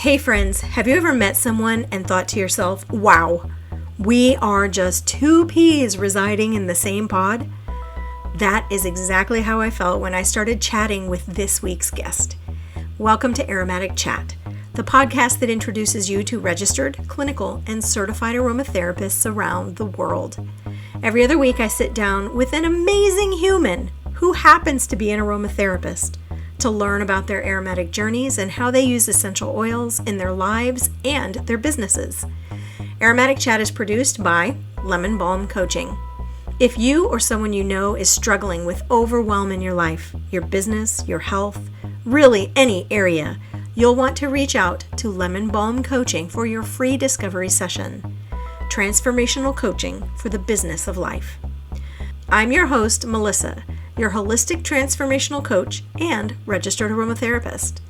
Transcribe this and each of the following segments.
Hey friends, have you ever met someone and thought to yourself, wow, we are just two peas residing in the same pod? That is exactly how I felt when I started chatting with this week's guest. Welcome to AromaticChat, the podcast that introduces you to registered, clinical, and certified aromatherapists around the world. Every other week I sit down with an amazing human who happens to be an aromatherapist to learn about their aromatic journeys and how they use essential oils in their lives and their businesses. AromaticChat is produced by Lemon Balm Coaching. If you or someone you know is struggling with overwhelm in your life, your business, your health, really any area, you'll want to reach out to Lemon Balm Coaching for your free discovery session. Transformational coaching for the business of life. I'm your host, Melissa, your holistic transformational coach and registered aromatherapist.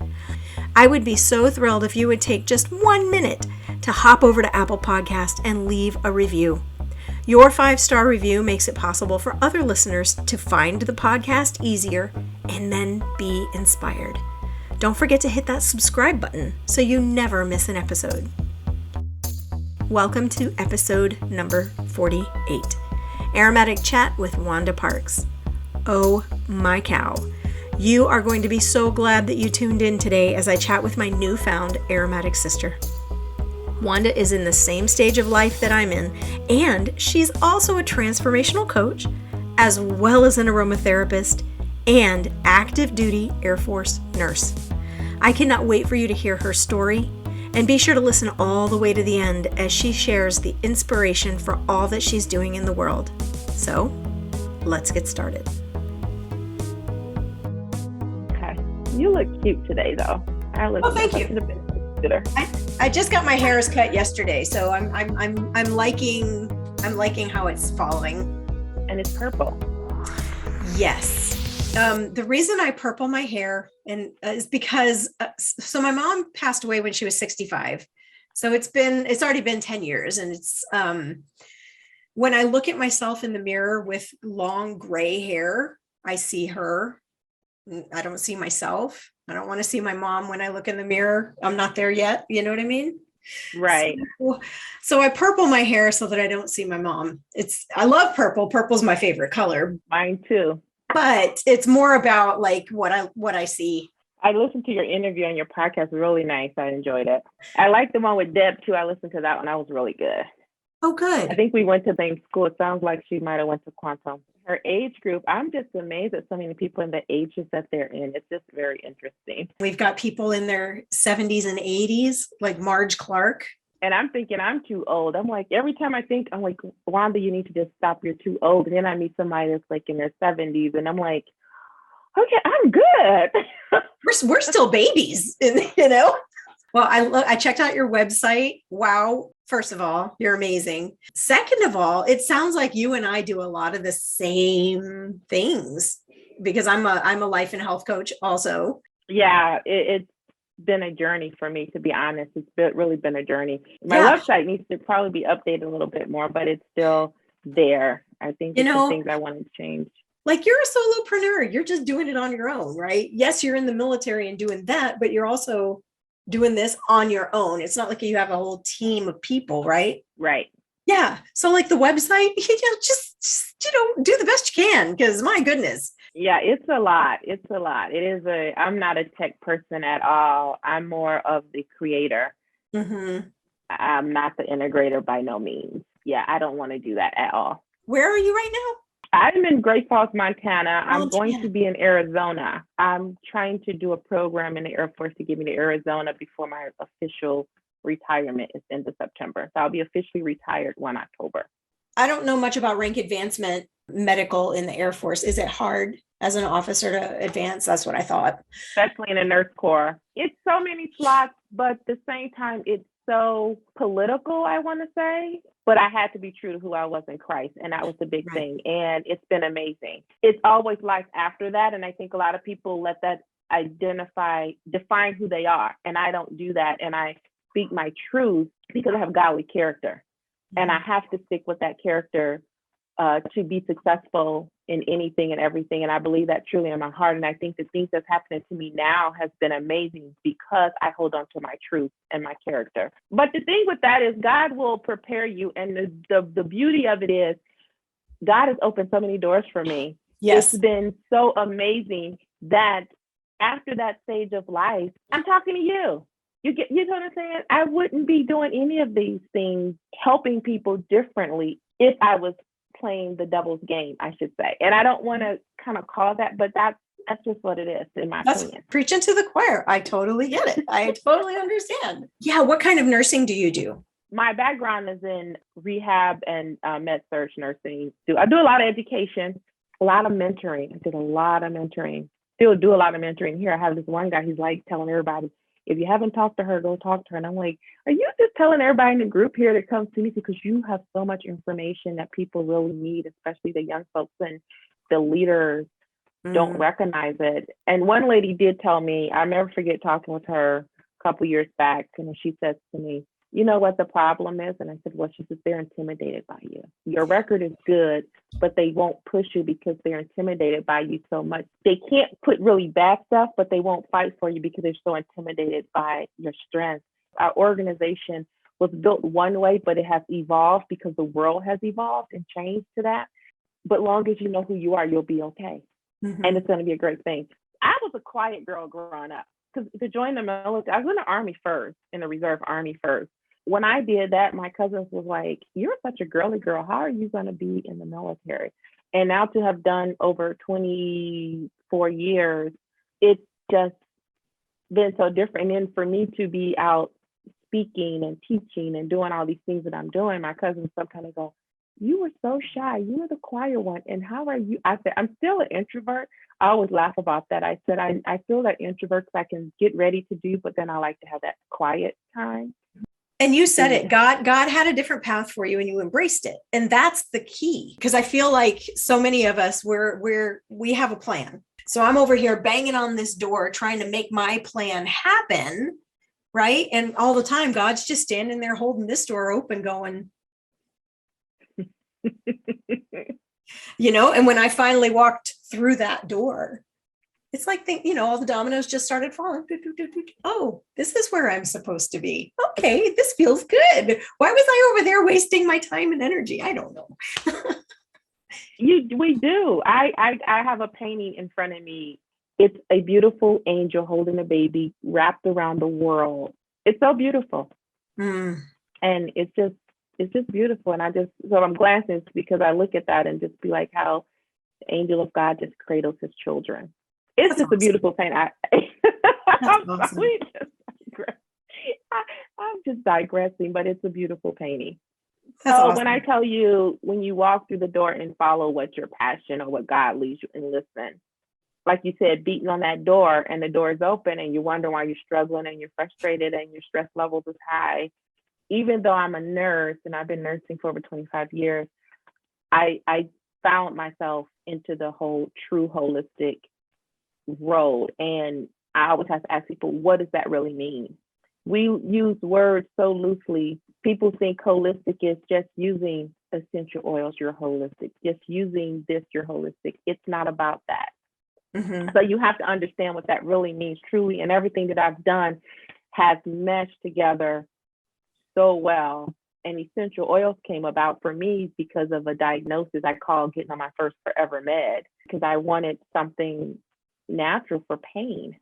I would be so thrilled if you would take just 1 minute to hop over to Apple Podcast and leave a review. Your 5-star review makes it possible for other listeners to find the podcast easier and then be inspired. Don't forget to hit that subscribe button so you never miss an episode. Welcome to episode number 48, Aromatic Chat with Wanda Parks. Oh my cow. You are going to be so glad that you tuned in today as I chat with my newfound aromatic sister. Wanda is in the same stage of life that I'm in, and she's also a transformational coach, as well as an aromatherapist and active duty Air Force nurse. I cannot wait for you to hear her story, and be sure to listen all the way to the end as she shares the inspiration for all that she's doing in the world. So, let's get started. You look cute today, though. Thank you. I just got my hairs cut yesterday, so I'm liking how it's falling. And it's purple. Yes. The reason I purple my hair is because so my mom passed away when she was 65. So it's already been 10 years, and it's when I look at myself in the mirror with long gray hair, I see her. I don't see myself. I don't want to see my mom when I look in the mirror. I'm not there yet. You know what I mean? Right. So I purple my hair so that I don't see my mom. I love purple. Purple's my favorite color. Mine too. But it's more about like what I see. I listened to your interview on your podcast. Really nice. I enjoyed it. I like the one with Deb too. I listened to that one. That was really good. Oh, good. I think we went to the same school. It sounds like she might have went to Quantum. Her age group, I'm just amazed at so many people in the ages that they're in. It's just very interesting. We've got people in their 70s and 80s, like Marge Clark. And I'm thinking I'm too old. I'm like, every time I think, I'm like, Wanda, you need to just stop. You're too old. And then I meet somebody that's like in their 70s. And I'm like, okay, I'm good. We're still babies, you know? Well, I checked out your website. Wow. First of all, you're amazing. Second of all, it sounds like you and I do a lot of the same things because I'm a life and health coach also. Yeah, it's been a journey for me, to be honest. Really been a journey. My website needs to probably be updated a little bit more, but it's still there. I think it's the things I want to change. Like, you're a solopreneur. You're just doing it on your own, right? Yes, you're in the military and doing that, but you're also doing this on your own. It's not like you have a whole team of people, right? Right. Yeah. So like the website, just do the best you can, because my goodness. Yeah, it's a lot. I'm not a tech person at all. I'm more of the creator. Mm-hmm. I'm not the integrator by no means. Yeah, I don't want to do that at all. Where are you right now? I'm in Great Falls, Montana. I'm going to be in Arizona. I'm trying to do a program in the Air Force to get me to Arizona before my official retirement is end of September. So I'll be officially retired 1 October. I don't know much about rank advancement medical in the Air Force. Is it hard as an officer to advance? That's what I thought. Especially in the Nurse Corps. It's so many slots, but at the same time, it's so political, I want to say. But I had to be true to who I was in Christ. And that was the big thing. And it's been amazing. It's always life after that. And I think a lot of people let that define who they are. And I don't do that. And I speak my truth because I have godly character. And I have to stick with that character to be successful in anything and everything. And I believe that truly in my heart. And I think the things that's happening to me now has been amazing because I hold on to my truth and my character. But the thing with that is God will prepare you. And the beauty of it is God has opened so many doors for me. Yes. It's been so amazing that after that stage of life, I'm talking to you. You know what I'm saying? I wouldn't be doing any of these things, helping people differently if I was playing the devil's game, I should say. And I don't want to kind of call that, but that's just what it is, in my opinion. Preaching to the choir. I totally get it. I totally understand. Yeah. What kind of nursing do you do? My background is in rehab and med-surg nursing. I do a lot of education, a lot of mentoring. I did a lot of mentoring. Still do a lot of mentoring here. I have this one guy, he's like telling everybody, if you haven't talked to her, go talk to her. And I'm like, are you just telling everybody in the group here that comes to me because you have so much information that people really need, especially the young folks and the leaders don't recognize it. And one lady did tell me, I'll never forget talking with her a couple years back, and she says to me, you know what the problem is? And I said, well, she says, they're intimidated by you. Your record is good, but they won't push you because they're intimidated by you so much. They can't put really bad stuff, but they won't fight for you because they're so intimidated by your strength. Our organization was built one way, but it has evolved because the world has evolved and changed to that. But long as you know who you are, you'll be okay. And it's going to be a great thing. I was a quiet girl growing up because to join the military, I was in the Army first, in the Reserve Army first. When I did that, my cousins was like, you're such a girly girl. How are you going to be in the military? And now to have done over 24 years, it's just been so different. And then for me to be out speaking and teaching and doing all these things that I'm doing, my cousins sometimes go, you were so shy. You were the quiet one. And how are you? I said, I'm still an introvert. I always laugh about that. I said, I feel that introvert because I can get ready to do, but then I like to have that quiet time. And you said it, God had a different path for you and you embraced it. And that's the key. Because I feel like so many of us, we have a plan. So I'm over here banging on this door, trying to make my plan happen. Right. And all the time, God's just standing there holding this door open going, and when I finally walked through that door, it's like, all the dominoes just started falling. Oh, this is where I'm supposed to be. Okay, this feels good. Why was I over there wasting my time and energy? I don't know. We do. I have a painting in front of me. It's a beautiful angel holding a baby wrapped around the world. It's so beautiful. And it's just beautiful. And so I'm glancing because I look at that and just be like how the angel of God just cradles his children. It's just awesome. A beautiful paint. Awesome. I'm just digressing, but it's a beautiful painting. That's so awesome. When I tell you, when you walk through the door and follow what your passion or what God leads you and listen, like you said, beating on that door and the door is open and you wonder why you're struggling and you're frustrated and your stress levels is high. Even though I'm a nurse and I've been nursing for over 25 years, I found myself into the whole true holistic road. And I always have to ask people, what does that really mean? We use words so loosely. People think holistic is just using essential oils, you're holistic. Just using this, you're holistic. It's not about that. So you have to understand what that really means truly. And everything that I've done has meshed together so well. And essential oils came about for me because of a diagnosis I call getting on my first forever med, because I wanted something natural for pain.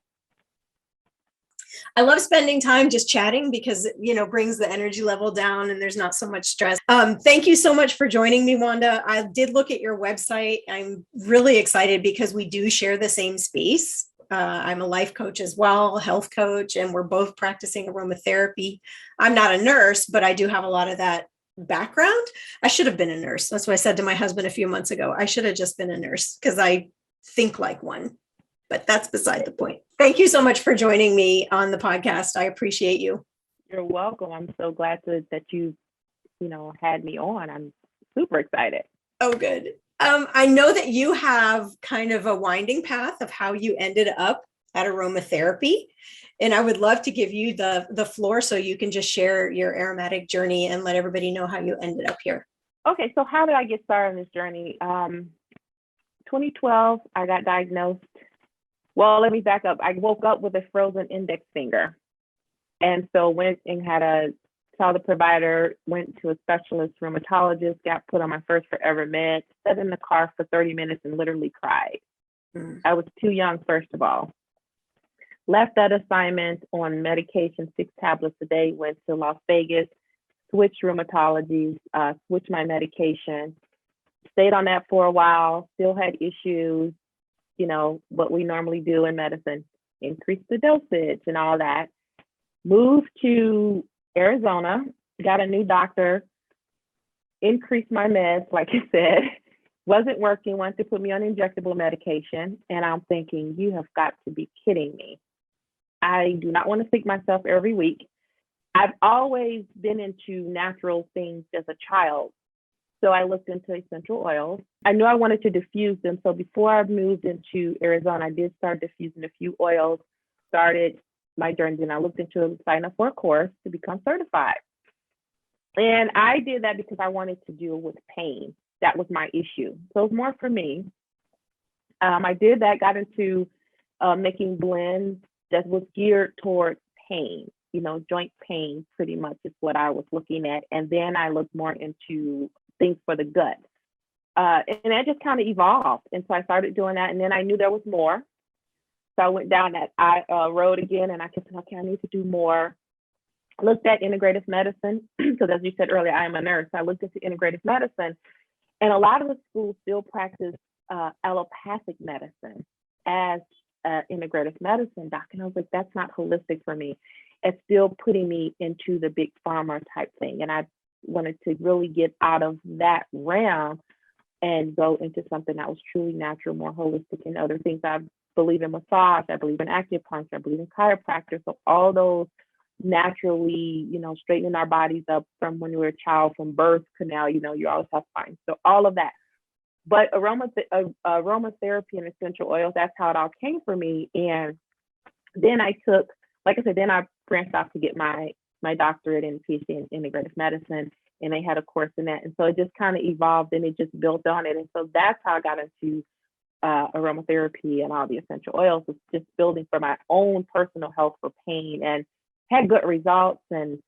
I love spending time just chatting because it, brings the energy level down and there's not so much stress. Thank you so much for joining me, Wanda. I did look at your website. I'm really excited because we do share the same space. I'm a life coach as well, health coach, and we're both practicing aromatherapy. I'm not a nurse, but I do have a lot of that background. I should have been a nurse. That's what I said to my husband a few months ago. I should have just been a nurse because I think like one, but that's beside the point. Thank you so much for joining me on the podcast. I appreciate you. You're welcome. I'm so glad that you had me on. I'm super excited. Oh, good. I know that you have kind of a winding path of how you ended up at aromatherapy. And I would love to give you the floor so you can just share your aromatic journey and let everybody know how you ended up here. Okay, so how did I get started on this journey? 2012, I got diagnosed. Well, let me back up. I woke up with a frozen index finger. And so went and saw the provider, went to a specialist rheumatologist, got put on my first forever med, sat in the car for 30 minutes and literally cried. I was too young, first of all. Left that assignment on medication, 6 tablets a day, went to Las Vegas, switched rheumatologies, switched my medication, stayed on that for a while, still had issues, what we normally do in medicine, increase the dosage and all that. Moved to Arizona, got a new doctor, increased my meds, like I said, wasn't working, wanted to put me on injectable medication. And I'm thinking, you have got to be kidding me. I do not want to sick myself every week. I've always been into natural things as a child. So I looked into essential oils. I knew I wanted to diffuse them. So before I moved into Arizona, I did start diffusing a few oils, started my journey, and I looked into signing up for a course to become certified. And I did that because I wanted to deal with pain. That was my issue. So it was more for me. I did that, got into making blends that was geared towards pain, joint pain pretty much is what I was looking at. And then I looked more into things for the gut. And that just kind of evolved. And so I started doing that. And then I knew there was more. So I went down that road again, and I kept saying, okay, I need to do more. I looked at integrative medicine, because as you said earlier, I am a nurse. I looked into integrative medicine, and a lot of the schools still practice allopathic medicine as integrative medicine doc. And I was like, that's not holistic for me. It's still putting me into the big pharma type thing. And I wanted to really get out of that realm and go into something that was truly natural, more holistic, and other things. I believe in massage, I believe in acupuncture, I believe in chiropractor. So all those naturally, straightening our bodies up from when we were a child, from birth to now, you always have spine. So all of that. But aromatherapy and essential oils, that's how it all came for me. And then I branched off to get my doctorate and PhD in integrative medicine, and they had a course in that. And so it just kind of evolved, and it just built on it. And so that's how I got into aromatherapy and all the essential oils, was just building for my own personal health for pain, and had good results, and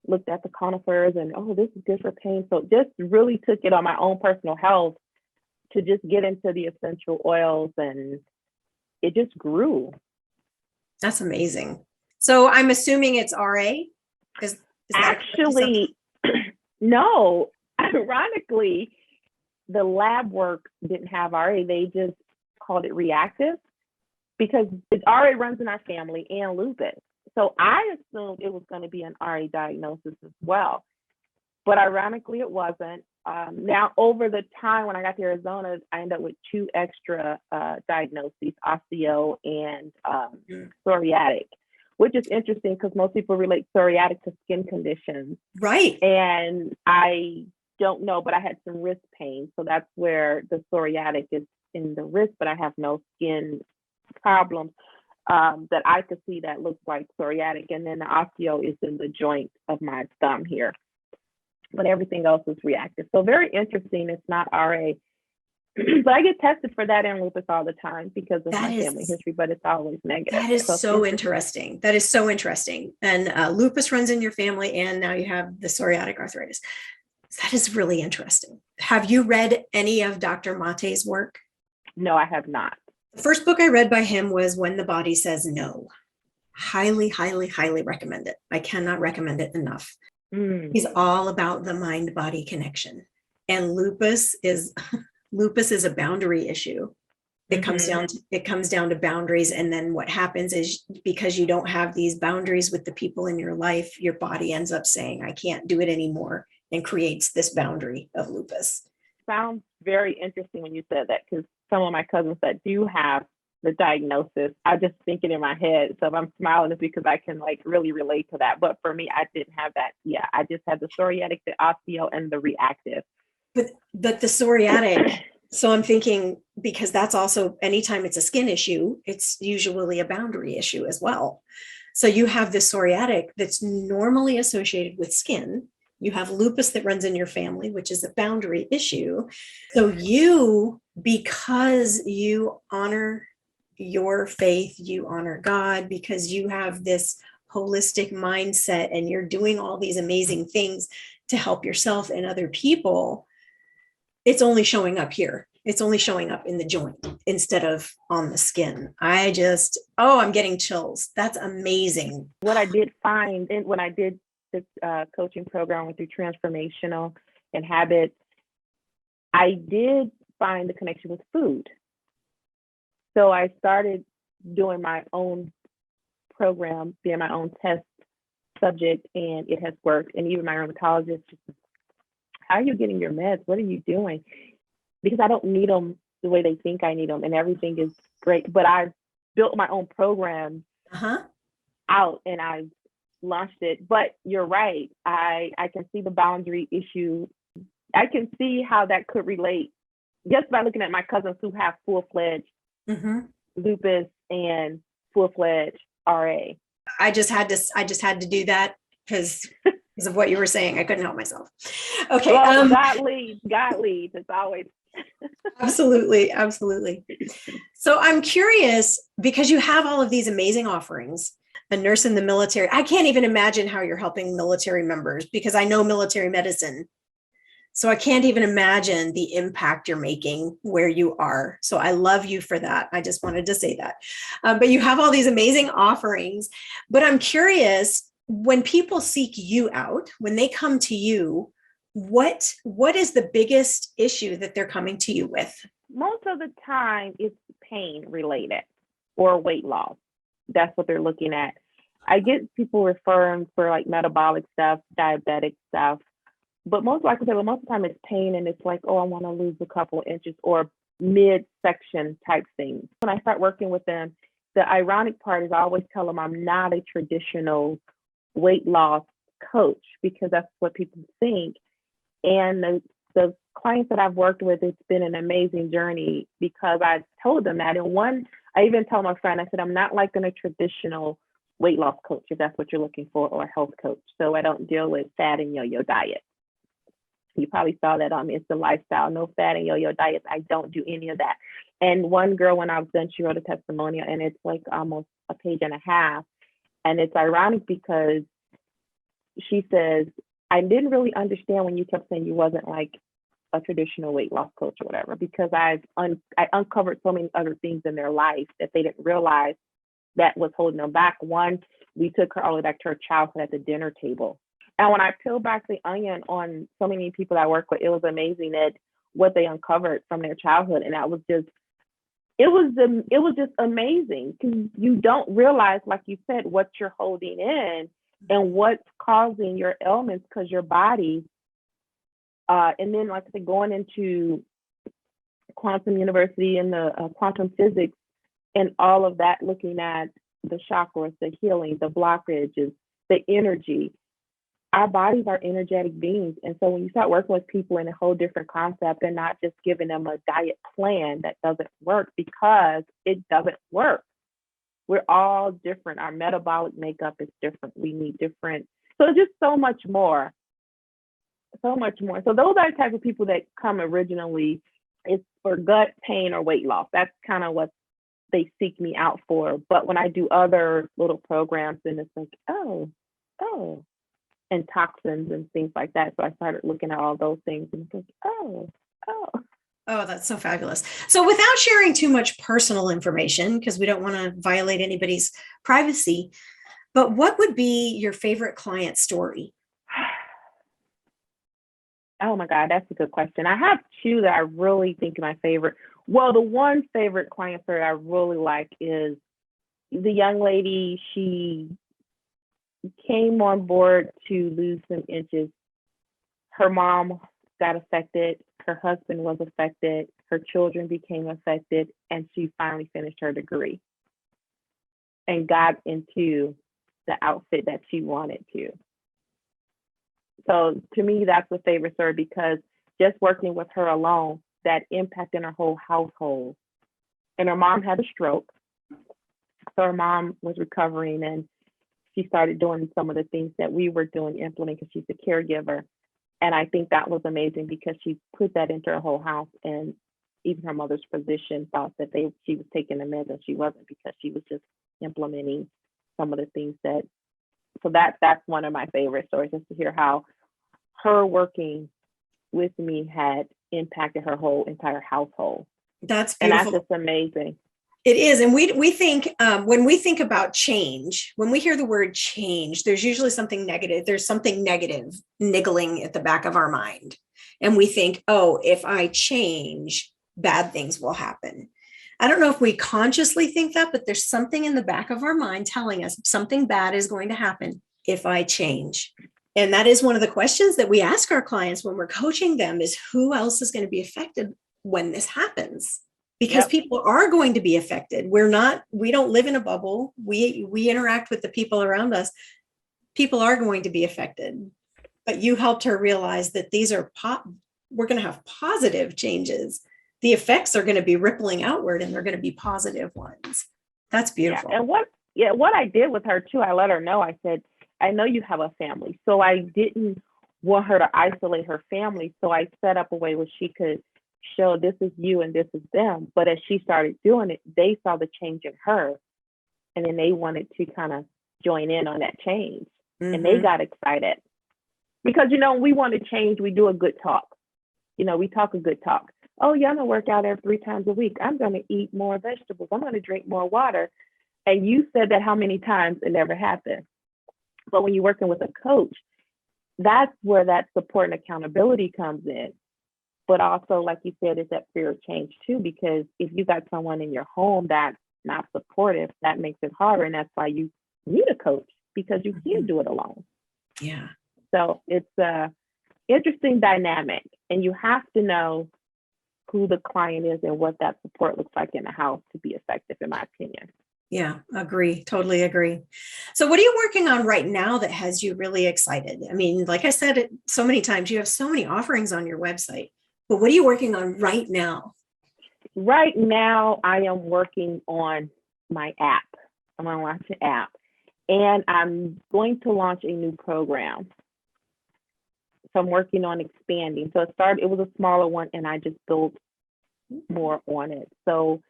looked at the conifers and, oh, this is good for pain. So just really took it on my own personal health to just get into the essential oils, and it just grew. That's amazing. So I'm assuming it's RA? Is that actually, no, ironically, the lab work didn't have RA. They just called it reactive, because it RA runs in our family, and lupus. So I assumed it was going to be an RA diagnosis as well. But ironically, it wasn't. Now, over the time when I got to Arizona, I ended up with 2 extra diagnoses, osteo and psoriatic, which is interesting because most people relate psoriatic to skin conditions. Right. And I don't know, but I had some wrist pain. So that's where the psoriatic is in the wrist, but I have no skin problems that I could see that looks like psoriatic. And then the osteo is in the joint of my thumb here, but everything else is reactive. So very interesting. It's not RA, but I get tested for that and lupus all the time because of my family history, but it's always negative. That is so interesting. That is so interesting. And lupus runs in your family, and now you have the psoriatic arthritis. That is really interesting. Have you read any of Dr. Mate's work? No, I have not. The first book I read by him was When the Body Says No. Highly, highly, highly recommend it. I cannot recommend it enough. He's all about the mind-body connection. And lupus is a boundary issue. It comes down to boundaries. And then what happens is, because you don't have these boundaries with the people in your life, your body ends up saying, I can't do it anymore, and creates this boundary of lupus. Sounds very interesting when you said that, because some of my cousins that do have the diagnosis, I just think it in my head. So if I'm smiling, it's because I can really relate to that. But for me, I didn't have that. Yeah, I just had the psoriatic, the osteo, and the reactive. But the psoriatic, so I'm thinking, because that's also, anytime it's a skin issue, it's usually a boundary issue as well. So you have the psoriatic that's normally associated with skin, You have lupus that runs in your family, which is a boundary issue. So you, because you honor your faith, you honor God, because you have this holistic mindset and you're doing all these amazing things to help yourself and other people, it's only showing up here. It's only showing up in the joint instead of on the skin. I'm getting chills. That's amazing. What I did find when I did this coaching program with through transformational and habits, I did find the connection with food. So I started doing my own program, being my own test subject, and it has worked. And even my rheumatologist, how are you getting your meds? What are you doing? Because I don't need them the way they think I need them, and everything is great. But I've built my own program out, and I've launched it. But you're right. I can see the boundary issue. I can see how that could relate just by looking at my cousins who have full-fledged lupus and full-fledged RA. I just had to do that because of what you were saying. I couldn't help myself. Okay. Well, God leads. It's always. Absolutely. So I'm curious, because you have all of these amazing offerings, a nurse in the military. I can't even imagine how you're helping military members, because I know military medicine. So I can't even imagine the impact you're making where you are. So I love you for that. I just wanted to say that. But you have all these amazing offerings. But I'm curious, when people seek you out, when they come to you, what is the biggest issue that they're coming to you with? Most of the time, it's pain related or weight loss. That's what they're looking at. I get people referring for like metabolic stuff, diabetic stuff. But most of the time it's pain, and it's like, oh, I want to lose a couple of inches, or midsection type things. When I start working with them, the ironic part is I always tell them I'm not a traditional weight loss coach, because that's what people think. And the clients that I've worked with, it's been an amazing journey, because I told them that. And I even told my friend, I said, I'm not like a traditional weight loss coach, if that's what you're looking for, or a health coach. So I don't deal with fat and yo-yo diet. You probably saw that on me. It's the lifestyle, no fat and yo-yo diets. I don't do any of that. And one girl, when I was done, she wrote a testimonial, and it's like almost a page and a half. And it's ironic because she says, I didn't really understand when you kept saying you wasn't like a traditional weight loss coach or whatever, because I uncovered so many other things in their life that they didn't realize that was holding them back. One, we took her all the way back to her childhood at the dinner table. And when I peel back the onion on so many people that I work with, it was amazing that what they uncovered from their childhood. And that was just, it was just amazing, because you don't realize, like you said, what you're holding in and what's causing your ailments, because your body, and then like I said, going into quantum university and the quantum physics and all of that, looking at the chakras, the healing, the blockages, the energy. Our bodies are energetic beings. And so when you start working with people in a whole different concept and not just giving them a diet plan that doesn't work, because it doesn't work. We're all different. Our metabolic makeup is different. We need different. So it's just so much more. So much more. So those are the type of people that come originally. It's for gut pain or weight loss. That's kind of what they seek me out for. But when I do other little programs, then it's like, oh, and toxins and things like that. So I started looking at all those things and think, oh. Oh, that's so fabulous. So without sharing too much personal information, because we don't want to violate anybody's privacy, but what would be your favorite client story? Oh my God, that's a good question. I have two that I really think are my favorite. Well, the one favorite client story I really like is the young lady. She came on board to lose some inches. Her mom got affected. Her husband was affected. Her children became affected. And she finally finished her degree and got into the outfit that she wanted to. So to me, that's a favorite story, because just working with her alone, that impacted her whole household. And her mom had a stroke. So her mom was recovering, and she started doing some of the things that we were doing, implementing, because she's a caregiver. And I think that was amazing because she put that into her whole house. And even her mother's physician thought that she was taking the meds, and she wasn't, because she was just implementing some of the things that. So that's one of my favorite stories, just to hear how her working with me had impacted her whole entire household. That's beautiful. And that's just amazing. It is. And we think, when we think about change, when we hear the word change, there's usually something negative. There's something negative niggling at the back of our mind. And we think, oh, if I change, bad things will happen. I don't know if we consciously think that, but there's something in the back of our mind telling us something bad is going to happen if I change. And that is one of the questions that we ask our clients when we're coaching them, is who else is going to be affected when this happens? Because people are going to be affected. We don't live in a bubble. We interact with the people around us. People are going to be affected. But you helped her realize that we're going to have positive changes. The effects are going to be rippling outward, and they're going to be positive ones. That's beautiful. Yeah. And what I did with her too, I let her know, I said, I know you have a family. So I didn't want her to isolate her family. So I set up a way where she could show, this is you and this is them. But as she started doing it, they saw the change in her. And then they wanted to kind of join in on that change. Mm-hmm. And they got excited. Because, we want to change. We do a good talk. We talk a good talk. Oh, yeah, I'm going to work out 3 times a week. I'm going to eat more vegetables. I'm going to drink more water. And you said that how many times? It never happened. But when you're working with a coach, that's where that support and accountability comes in. But also, like you said, is that fear of change too, because if you got someone in your home that's not supportive, that makes it harder. And that's why you need a coach, because you can't do it alone. Yeah. So it's a interesting dynamic, and you have to know who the client is and what that support looks like in the house to be effective, in my opinion. Yeah, agree. Totally agree. So what are you working on right now that has you really excited? I mean, like I said it so many times, you have so many offerings on your website, but what are you working on right now? Right now, I am working on my app. I'm going to launch an app, and I'm going to launch a new program. So I'm working on expanding. So it was a smaller one, and I just built more on it. So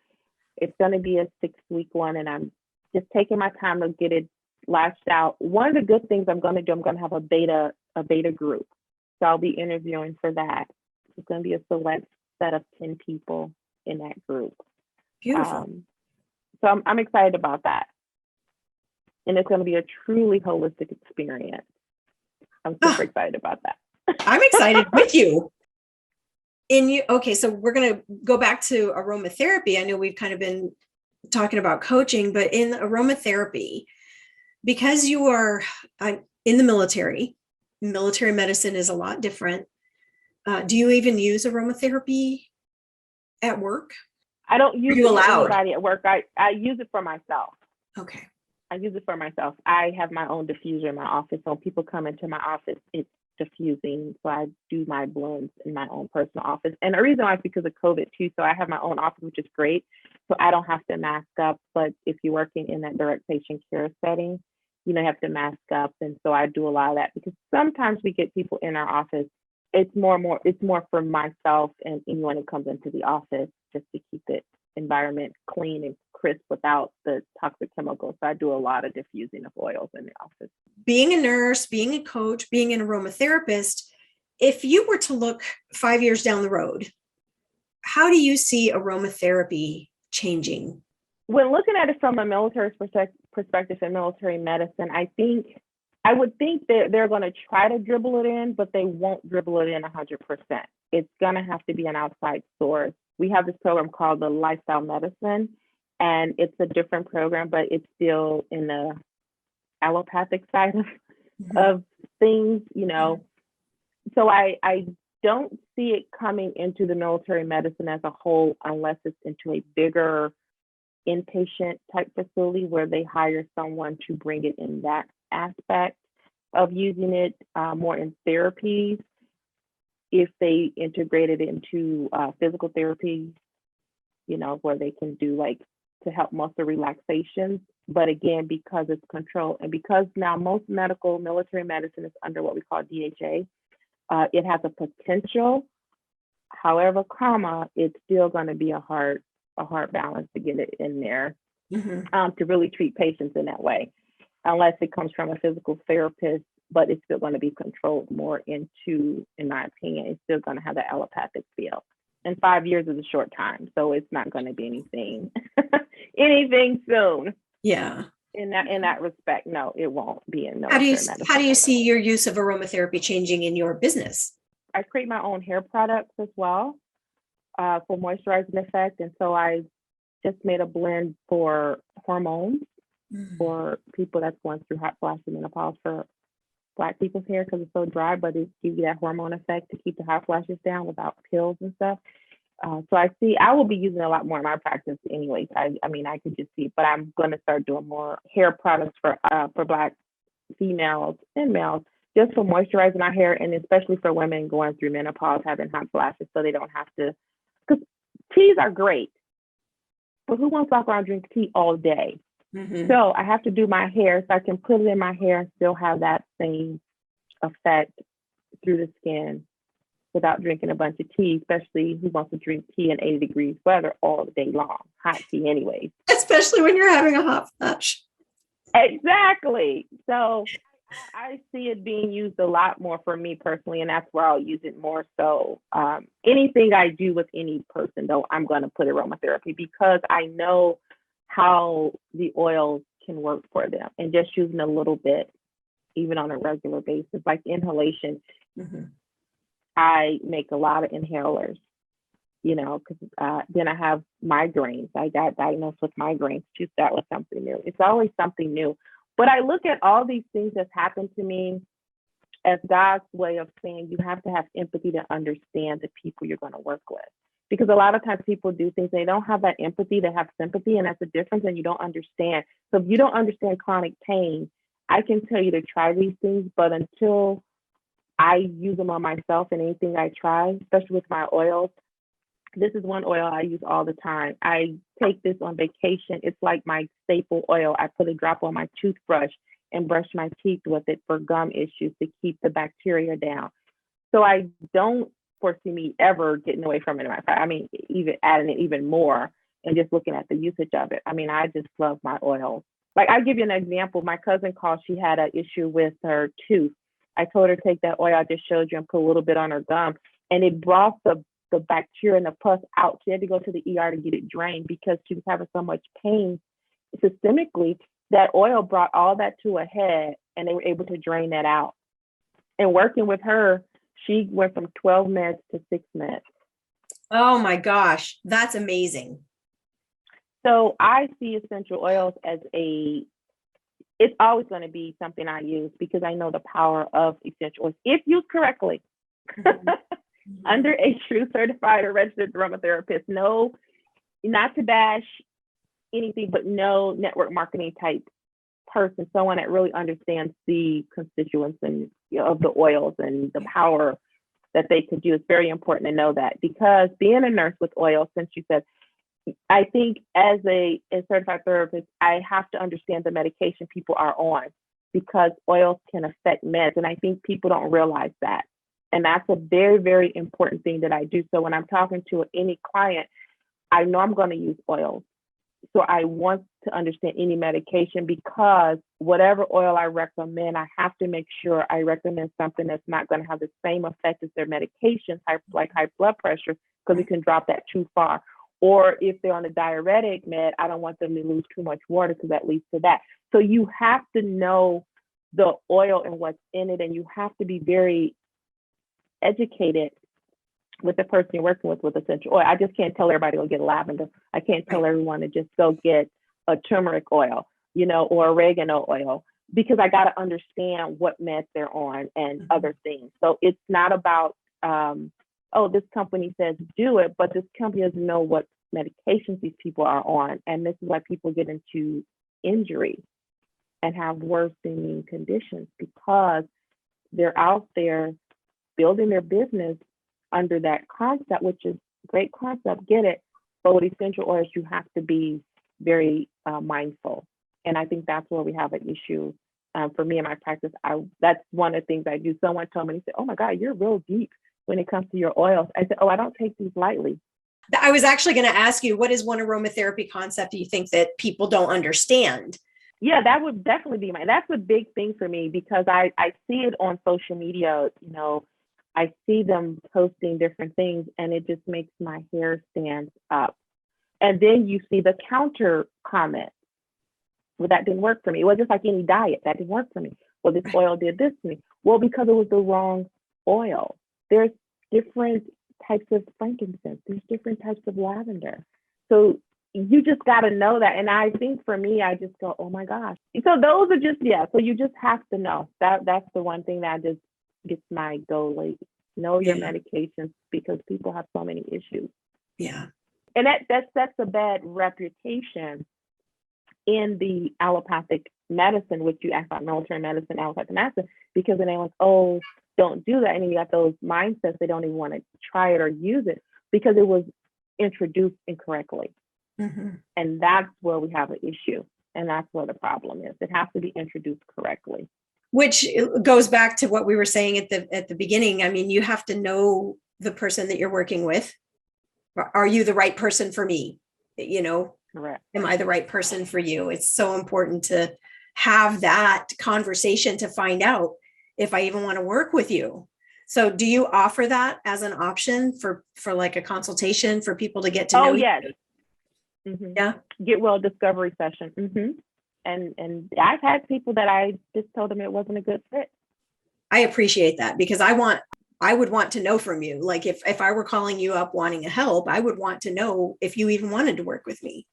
it's going to be a 6-week one, and I'm just taking my time to get it lashed out. One of the good things I'm going to do, I'm going to have a beta group. So I'll be interviewing for that. It's going to be a select set of 10 people in that group. Beautiful. So I'm excited about that. And it's going to be a truly holistic experience. I'm super excited about that. I'm excited with you. Okay, so we're going to go back to aromatherapy. I know we've kind of been talking about coaching, but in aromatherapy, because you are in the military medicine is a lot different. Do you even use aromatherapy at work? I don't use it for anybody at work. I use it for myself. Okay. I use it for myself. I have my own diffuser in my office. So when people come into my office, it's diffusing. So I do my blends in my own personal office. And the reason why is because of COVID too. So I have my own office, which is great. So I don't have to mask up. But if you're working in that direct patient care setting, you have to mask up. And so I do a lot of that, because sometimes we get people in our office. It's more for myself and anyone who comes into the office, just to keep the environment clean and crisp without the toxic chemicals. So I do a lot of diffusing of oils in the office. Being a nurse, being a coach, being an aromatherapist, if you were to look 5 years down the road, how do you see aromatherapy changing? When looking at it from a military perspective in military medicine, I would think that they're going to try to dribble it in, but they won't dribble it in 100%. It's going to have to be an outside source. We have this program called the Lifestyle Medicine, and it's a different program, but it's still in the allopathic side of things, So I don't see it coming into the military medicine as a whole, unless it's into a bigger inpatient type facility where they hire someone to bring it in that aspect of using it more in therapies. If they integrate it into physical therapy, where they can do to help muscle relaxations. But again, because it's controlled, and because now most military medicine is under what we call DHA, It has a potential. However, it's still going to be a hard balance to get it in there to really treat patients in that way, unless it comes from a physical therapist. But it's still going to be controlled more into, in my opinion, it's still going to have that allopathic feel. And 5 years is a short time, so it's not going to be anything soon. Yeah. In that respect, no, it won't be in no. How do you see your use of aromatherapy changing in your business? I create my own hair products as well for moisturizing effect, and so I just made a blend for hormones for people that's going through hot flashes and menopause for Black people's hair because it's so dry, but it gives you that hormone effect to keep the hot flashes down without pills and stuff. So I will be using a lot more in my practice anyways. I mean, I could just see, but I'm going to start doing more hair products for Black females and males, just for moisturizing our hair, and especially for women going through menopause, having hot flashes, so they don't have to, because teas are great, but who wants to walk around and drink tea all day? So I have to do my hair so I can put it in my hair and still have that same effect through the skin without drinking a bunch of tea, especially who wants to drink tea in 80 degrees weather all day long, hot tea anyways. Especially when you're having a hot flash. Exactly. So I see it being used a lot more for me personally, and that's where I'll use it more. So anything I do with any person, though, I'm going to put aromatherapy because I know how the oils can work for them, and just using a little bit, even on a regular basis, like inhalation. I make a lot of inhalers, because then I have migraines. I got diagnosed with migraines too. That was something new. It's always something new. But I look at all these things that's happened to me as God's way of saying you have to have empathy to understand the people you're going to work with. Because a lot of times people do things, they don't have that empathy, they have sympathy, and that's a difference, and you don't understand. So if you don't understand chronic pain, I can tell you to try these things, but until I use them on myself and anything I try, especially with my oils, this is one oil I use all the time. I take this on vacation. It's like my staple oil. I put a drop on my toothbrush and brush my teeth with it for gum issues to keep the bacteria down. So I don't foresee me ever getting away from it in my practice. I mean, even adding it even more and just looking at the usage of it. I mean, I just love my oils. Like, I'll give you an example. My cousin called, she had an issue with her tooth. I told her to take that oil I just showed you and put a little bit on her gum, and it brought the bacteria and the pus out. She had to go to the ER to get it drained because she was having so much pain systemically. That oil brought all that to a head, and they were able to drain that out. And working with her, she went from 12 meds to 6 meds. Oh my gosh, that's amazing. So I see essential oils as it's always going to be something I use because I know the power of essential oils if used correctly. Under a true certified or registered aromatherapist. No, not to bash anything, but no network marketing type person, someone that really understands the constituents and of the oils and the power that they could do. It's very important to know that, because being a nurse with oils, since you said, I think as a certified therapist, I have to understand the medication people are on, because oils can affect meds. And I think people don't realize that. And that's a very, very important thing that I do. So when I'm talking to any client, I know I'm going to use oils. So I want to understand any medication, because whatever oil I recommend, I have to make sure I recommend something that's not going to have the same effect as their medications, like high blood pressure, because it can drop that too far. Or if they're on a diuretic med, I don't want them to lose too much water, because that leads to that. So you have to know the oil and what's in it, and you have to be very educated with the person you're working with essential oil. I just can't tell everybody to go get lavender. I can't tell everyone to just go get a turmeric oil, or oregano oil, because I got to understand what meds they're on and other things. So it's not about, this company says do it, but this company doesn't know what medications these people are on. And this is why people get into injury and have worsening conditions, because they're out there building their business under that concept, which is a great concept, get it. But with essential oils, you have to be very mindful. And I think that's where we have an issue for me in my practice, that's one of the things I do. Someone told me, they said, "Oh my God, you're real deep when it comes to your oils." I said, "Oh, I don't take these lightly." I was actually going to ask you, what is one aromatherapy concept you think that people don't understand? Yeah, that would definitely be that's a big thing for me, because I see it on social media, I see them posting different things, and it just makes my hair stand up. And then you see the counter comment. Well, that didn't work for me. Well, just like any diet, that didn't work for me. Well, this oil did this to me. Well, because it was the wrong oil. There's different types of frankincense. There's different types of lavender. So you just got to know that. And I think for me, I just go, oh my gosh. So those are just, so you just have to know. That's the one thing that just gets my go late. Know your medications, because people have so many issues. Yeah. And that sets a bad reputation in the allopathic medicine, which you asked about, military medicine, allopathic medicine, because then everyone's, oh, don't do that. And then you got those mindsets, they don't even want to try it or use it because it was introduced incorrectly. Mm-hmm. And that's where we have an issue. And that's where the problem is. It has to be introduced correctly. Which goes back to what we were saying at the beginning. I mean, you have to know the person that you're working with. Are you the right person for me? Correct. Am I the right person for you? It's so important to have that conversation to find out if I even want to work with you. So do you offer that as an option for like a consultation for people to get to know you? Yes. Mm-hmm. Yeah. Get well discovery session. Mm-hmm. And I've had people that I just told them it wasn't a good fit. I appreciate that, because I would want to know from you. Like if I were calling you up wanting help, I would want to know if you even wanted to work with me.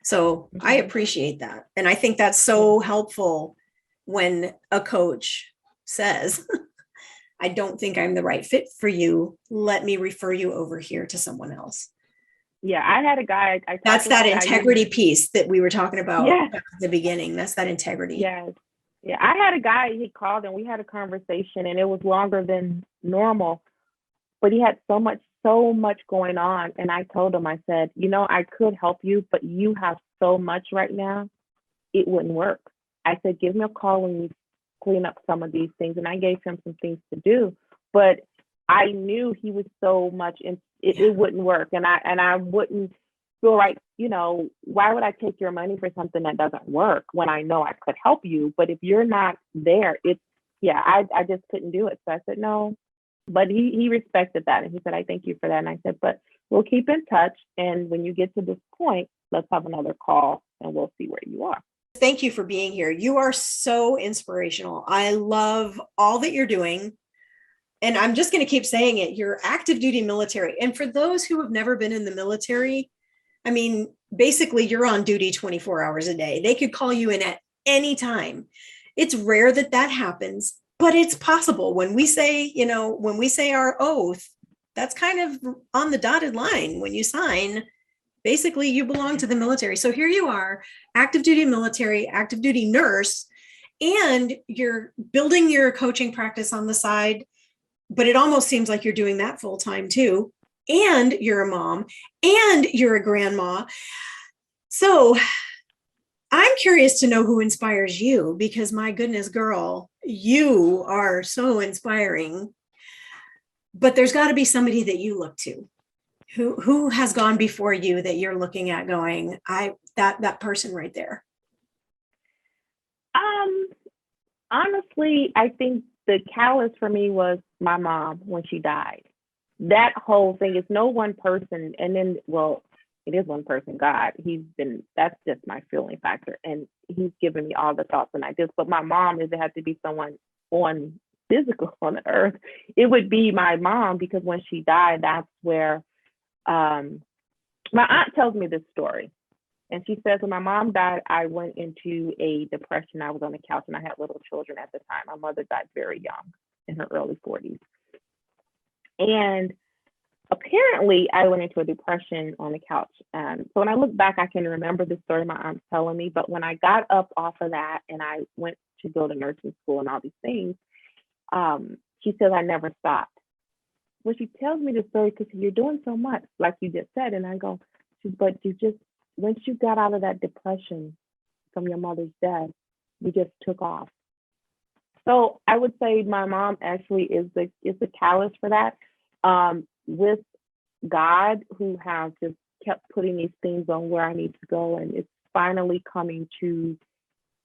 So I appreciate that. And I think that's so helpful when a coach says, I don't think I'm the right fit for you. Let me refer you over here to someone else. Yeah, I had a guy. That's that integrity piece that we were talking about at the beginning. That's that integrity. Yes. Yeah, I had a guy, he called and we had a conversation, and it was longer than normal, but he had so much going on. And I told him, I said, I could help you, but you have so much right now, it wouldn't work. I said, give me a call when you clean up some of these things. And I gave him some things to do, but I knew he was so much it wouldn't work. And I wouldn't feel right. Why would I take your money for something that doesn't work when I know I could help you? But if you're not there, I just couldn't do it. So I said, no, but he respected that. And he said, I thank you for that. And I said, but we'll keep in touch. And when you get to this point, let's have another call and we'll see where you are. Thank you for being here. You are so inspirational. I love all that you're doing. And I'm just going to keep saying it. You're active duty military. And for those who have never been in the military, I mean, basically you're on duty 24 hours a day. They could call you in at any time. It's rare that happens, but it's possible. When we say, our oath, that's kind of on the dotted line. When you sign, basically you belong to the military. So here you are, active duty military, active duty nurse, and you're building your coaching practice on the side. But it almost seems like you're doing that full time too. And you're a mom and you're a grandma. So I'm curious to know who inspires you, because my goodness, girl, you are so inspiring. But there's got to be somebody that you look to. Who has gone before you that you're looking at going, that person right there? Honestly, I think the catalyst for me was my mom when she died. That whole thing is no one person. And then, well, it is one person, God. That's just my feeling factor. And he's given me all the thoughts and ideas. But my mom, is it had to be someone on physical on the earth, it would be my mom, because when she died, that's where my aunt tells me this story. And she says, when my mom died, I went into a depression. I was on the couch and I had little children at the time. My mother died very young, in her early 40s. And apparently I went into a depression on the couch. So when I look back, I can remember the story my aunt's telling me. But when I got up off of that and I went to go to nursing school and all these things, she says I never stopped. Well, she tells me the story because you're doing so much, like you just said. And I go, but once you got out of that depression from your mother's death, you just took off. So I would say my mom actually is the catalyst for that. With God, who has just kept putting these things on where I need to go, and it's finally coming to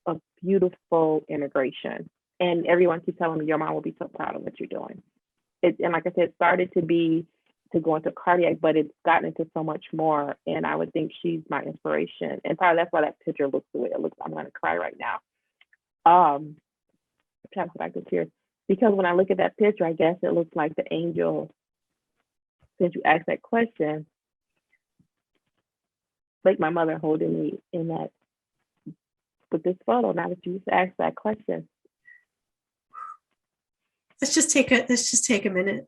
a beautiful integration. And everyone keeps telling me your mom will be so proud of what you're doing. And like I said, it started to go into cardiac, but it's gotten into so much more. And I would think she's my inspiration. And probably that's why that picture looks the way it looks. I'm going to cry right now. I'm trying to put back the tears. Because when I look at that picture, I guess it looks like the angel, since you asked that question, like my mother holding me in that, with this photo, now that you asked that question. Let's just take a minute.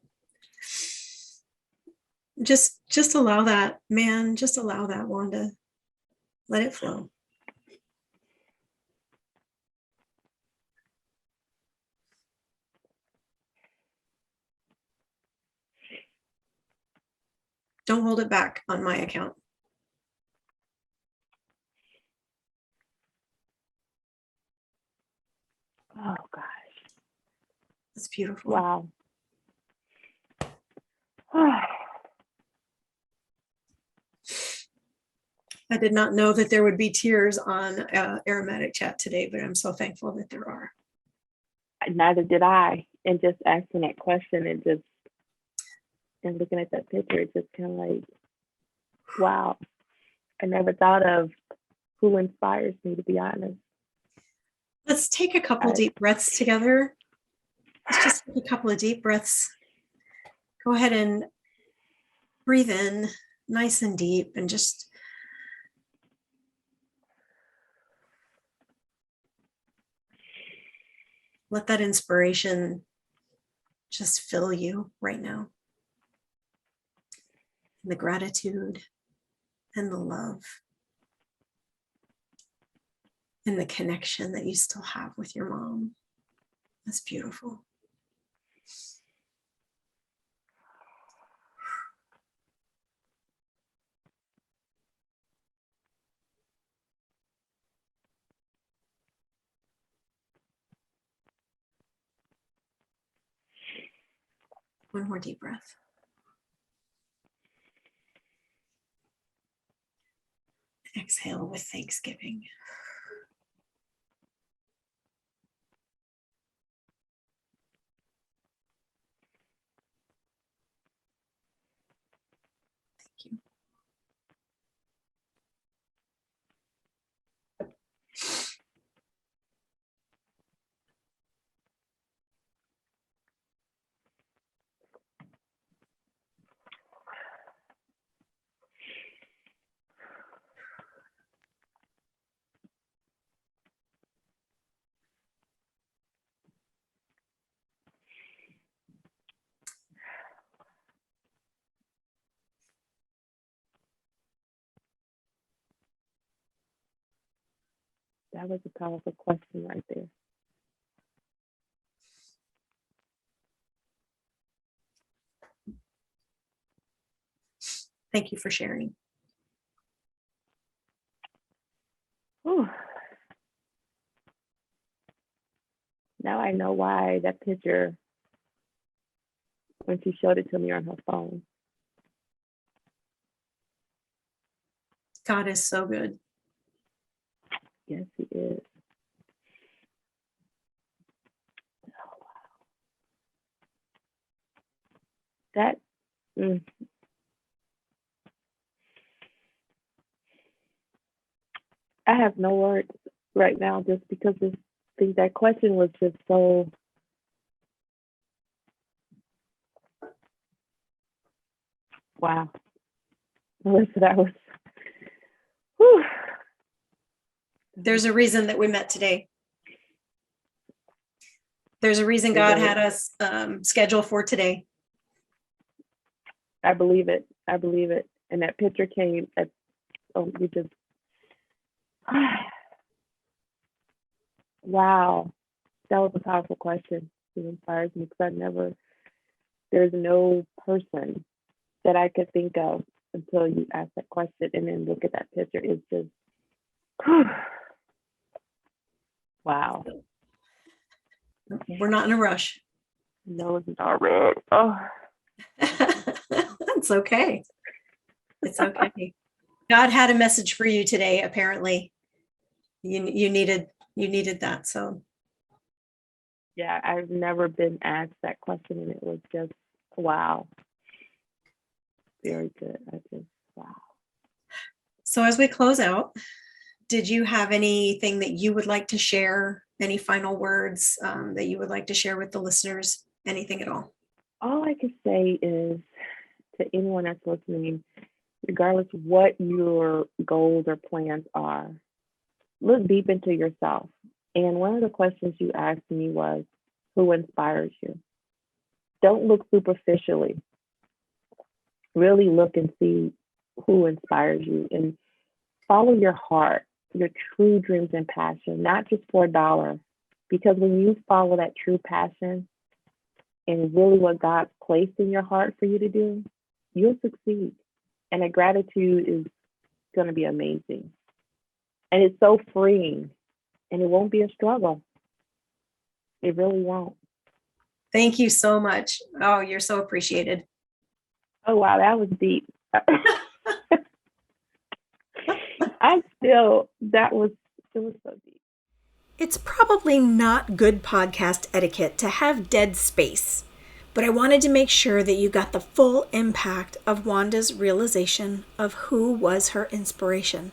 Just allow that, man. Just allow that, Wanda. Let it flow. Don't hold it back on my account. Oh gosh. That's beautiful. Wow. I did not know that there would be tears on AromaticChat today, but I'm so thankful that there are. Neither did I. And just asking that question and looking at that picture, it's just kind of like, wow. I never thought of who inspires me, to be honest. Let's take a couple deep breaths together. Let's just take a couple of deep breaths. Go ahead and breathe in nice and deep and just let that inspiration just fill you right now. And the gratitude and the love and the connection that you still have with your mom. That's beautiful. One more deep breath. Exhale with thanksgiving. Thank you. That was a powerful question right there. Thank you for sharing. Whew. Now I know why that picture, when she showed it to me on her phone. God is so good. Yes, he is. Oh, wow. That, I have no words right now just because I think that question was just so, wow. Melissa, that was, whew. There's a reason that we met today. There's a reason God had us schedule for today. I believe it. I believe it. And that picture came at, we just, wow. That was a powerful question. It inspires me because there's no person that I could think of until you ask that question and then look at that picture. It's just, wow. We're not in a rush. No, it's not red. Oh. That's okay. It's okay. God had a message for you today, apparently. You needed that. So Yeah, I've never been asked that question, and it was just wow. Very good. Wow. So as we close out, did you have anything that you would like to share? Any final words that you would like to share with the listeners? Anything at all? All I can say is to anyone that's listening, regardless of what your goals or plans are, look deep into yourself. And one of the questions you asked me was, who inspires you? Don't look superficially. Really look and see who inspires you and follow your heart, your true dreams and passion, not just for a dollar. Because when you follow that true passion and really what God placed in your heart for you to do, you'll succeed. And the gratitude is going to be amazing. And it's so freeing, and it won't be a struggle. It really won't. Thank you so much. Oh, you're so appreciated. Oh, wow, that was deep. It was so deep. It's probably not good podcast etiquette to have dead space, but I wanted to make sure that you got the full impact of Wanda's realization of who was her inspiration.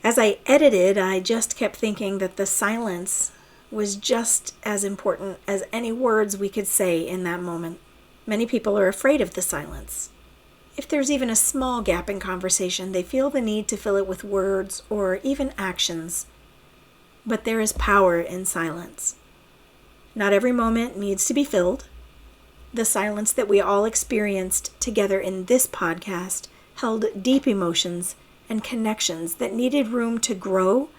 As I edited, I just kept thinking that the silence was just as important as any words we could say in that moment. Many people are afraid of the silence. If there's even a small gap in conversation, they feel the need to fill it with words or even actions. But there is power in silence. Not every moment needs to be filled. The silence that we all experienced together in this podcast held deep emotions and connections that needed room to grow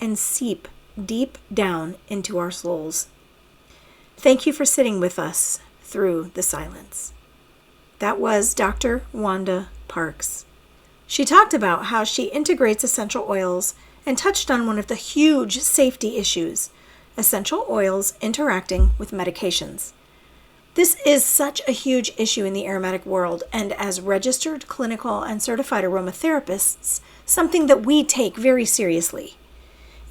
and seep deep down into our souls. Thank you for sitting with us through the silence. That was Dr. Wanda Parks. She talked about how she integrates essential oils and touched on one of the huge safety issues, essential oils interacting with medications. This is such a huge issue in the aromatic world, and as registered, clinical, and certified aromatherapists, something that we take very seriously.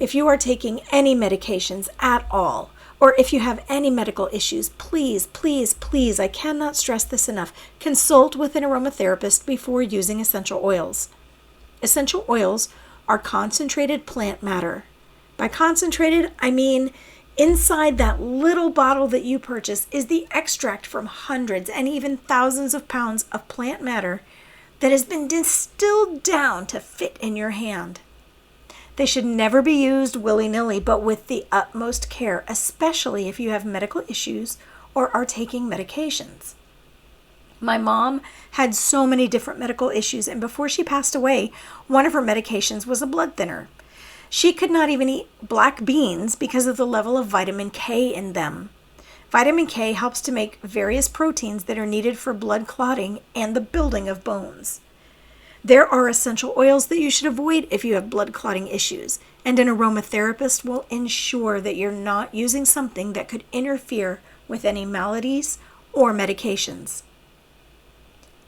If you are taking any medications at all, or if you have any medical issues, please, please, please, I cannot stress this enough, consult with an aromatherapist before using essential oils. Essential oils are concentrated plant matter. By concentrated, I mean inside that little bottle that you purchase is the extract from hundreds and even thousands of pounds of plant matter that has been distilled down to fit in your hand. They should never be used willy-nilly, but with the utmost care, especially if you have medical issues or are taking medications. My mom had so many different medical issues, and before she passed away, one of her medications was a blood thinner. She could not even eat black beans because of the level of vitamin K in them. Vitamin K helps to make various proteins that are needed for blood clotting and the building of bones. There are essential oils that you should avoid if you have blood clotting issues, and an aromatherapist will ensure that you're not using something that could interfere with any maladies or medications.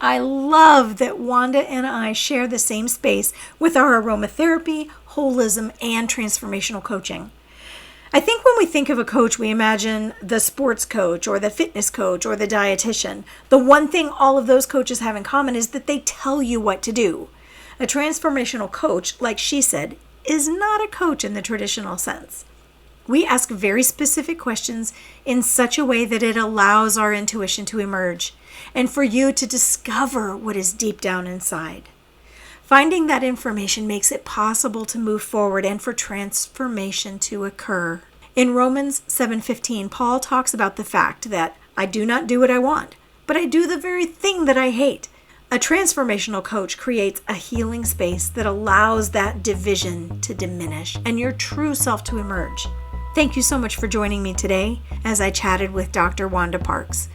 I love that Wanda and I share the same space with our aromatherapy, holism, and transformational coaching. I think when we think of a coach, we imagine the sports coach or the fitness coach or the dietitian. The one thing all of those coaches have in common is that they tell you what to do. A transformational coach, like she said, is not a coach in the traditional sense. We ask very specific questions in such a way that it allows our intuition to emerge and for you to discover what is deep down inside. Finding that information makes it possible to move forward and for transformation to occur. In Romans 7:15, Paul talks about the fact that I do not do what I want, but I do the very thing that I hate. A transformational coach creates a healing space that allows that division to diminish and your true self to emerge. Thank you so much for joining me today as I chatted with Dr. Wanda Parks.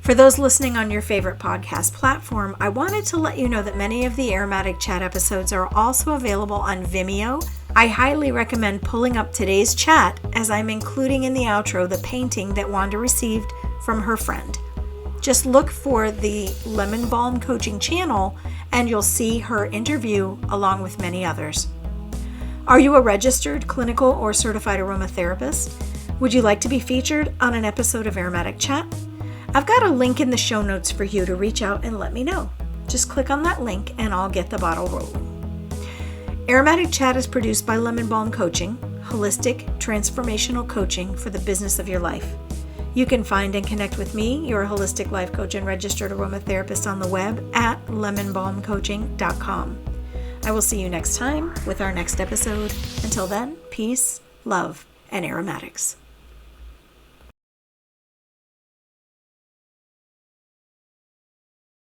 For those listening on your favorite podcast platform, I wanted to let you know that many of the Aromatic Chat episodes are also available on Vimeo, I highly recommend pulling up today's chat, as I'm including in the outro the painting that Wanda received from her friend. Just look for the Lemon Balm Coaching channel and you'll see her interview along with many others. Are you a registered, clinical, or certified aromatherapist? Would you like to be featured on an episode of Aromatic Chat? I've got a link in the show notes for you to reach out and let me know. Just click on that link and I'll get the bottle rolling. Aromatic Chat is produced by Lemon Balm Coaching, holistic, transformational coaching for the business of your life. You can find and connect with me, your holistic life coach and registered aromatherapist, on the web at lemonbalmcoaching.com. I will see you next time with our next episode. Until then, peace, love, and aromatics.